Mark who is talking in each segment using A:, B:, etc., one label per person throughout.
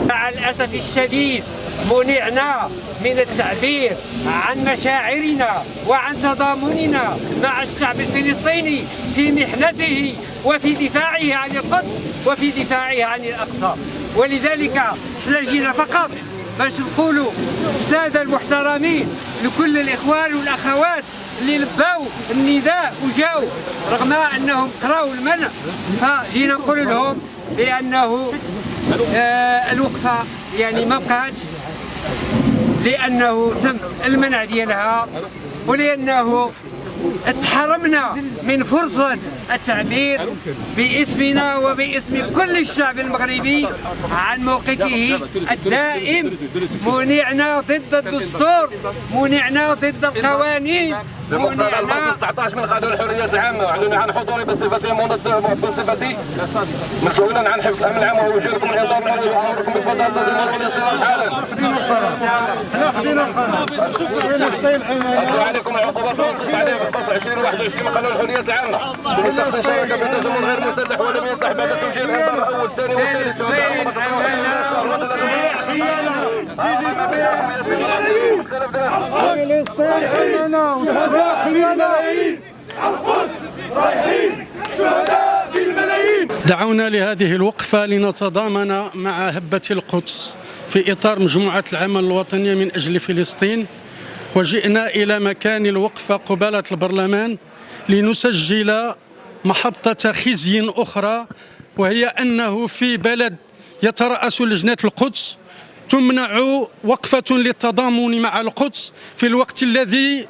A: مع الأسف الشديد منعنا من التعبير عن مشاعرنا وعن تضامننا مع الشعب الفلسطيني في محنته وفي دفاعه عن القدس وفي دفاعه عن الأقصى. ولذلك جينا فقط باش نقولوا السادة المحترمين لكل الإخوان والأخوات اللي لباو النداء وجاو رغم أنهم قراوا المنع، فجينا نقول لهم بأنه الوقفة يعني ما بقاتش، لأنه تم المنع ديالها ولأنه تحرمنا من فرصة التعبير باسمنا وباسم كل الشعب المغربي عن موقفه الدائم. منعنا ضد الدستور، منعنا ضد القوانين، منعنا
B: 19 من قانون الحريات العامة، واعلن عن حضوري بصفتي مسؤولا عن حفظ الامن العام ووجهكم الانظار وامركم بالفضل عليكم العقوبات والنص عليه بخصوص 20 و 21 من قانون الحريات العامة بتخصيص شركة بالتزامن غير مسلح ولم يصح بعد توجيه الانظار الاول الثاني والثالث
C: دعونا لهذه الوقفة لنتضامن مع هبة القدس في إطار مجموعة العمل الوطنية من أجل فلسطين، وجئنا إلى مكان الوقفة قبالة البرلمان لنسجل محطة خزي أخرى، وهي أنه في بلد يترأس لجنة القدس تمنع وقفة للتضامن مع القدس في الوقت الذي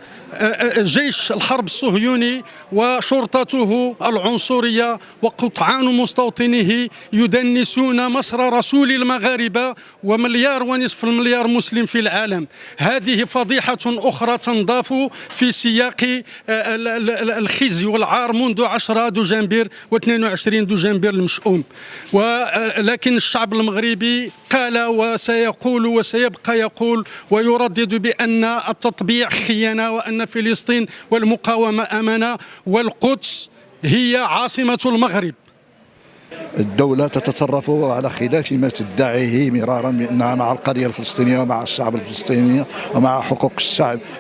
C: جيش الحرب الصهيوني وشرطته العنصرية وقطعان مستوطنيه يدنسون مصر رسول المغاربة ومليار ونصف المليار مسلم في العالم. هذه فضيحة أخرى تنضاف في سياق الخزي والعار منذ 10 دجنبر و22 دجنبر المشؤوم. ولكن الشعب المغربي قال وسيقول وسيبقى يقول ويردد بأن التطبيع خيانة، وأن فلسطين والمقاومة أمانة، والقدس هي عاصمة المغرب.
D: الدولة تتصرف على خلاف ما تدعيه مرارا بأنها مع القضية الفلسطينية ومع الشعب الفلسطيني ومع حقوق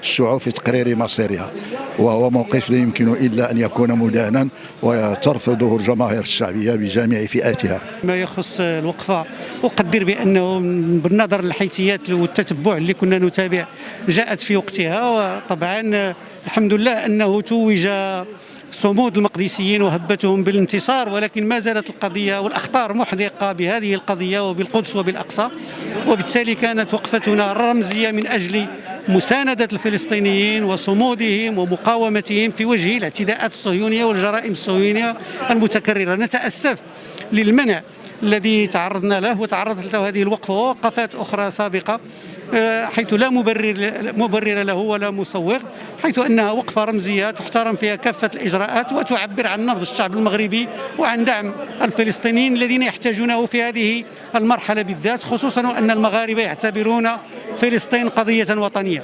D: الشعوب في تقرير مصيرها، وهو موقف لا يمكن إلا أن يكون مدانا وترفضه الجماهير الشعبية بجميع فئاتها.
E: ما يخص الوقفة أقدر بأنه بالنظر للحيثيات والتتبع اللي كنا نتابع جاءت في وقتها، وطبعا الحمد لله أنه توج صمود المقدسيين وهبتهم بالانتصار، ولكن ما زالت القضية والأخطار محدقة بهذه القضية وبالقدس وبالأقصى، وبالتالي كانت وقفتنا الرمزية من أجل مساندة الفلسطينيين وصمودهم ومقاومتهم في وجه الاعتداءات الصهيونية والجرائم الصهيونية المتكررة. نتأسف للمنع الذي تعرضنا له وتعرضت له هذه الوقفة ووقفات أخرى سابقة، حيث لا مبرر له ولا مصور، حيث أنها وقفة رمزية تحترم فيها كافة الإجراءات وتعبر عن نبض الشعب المغربي وعن دعم الفلسطينيين الذين يحتاجونه في هذه المرحلة بالذات، خصوصا وأن المغاربة يعتبرون فلسطين قضية وطنية.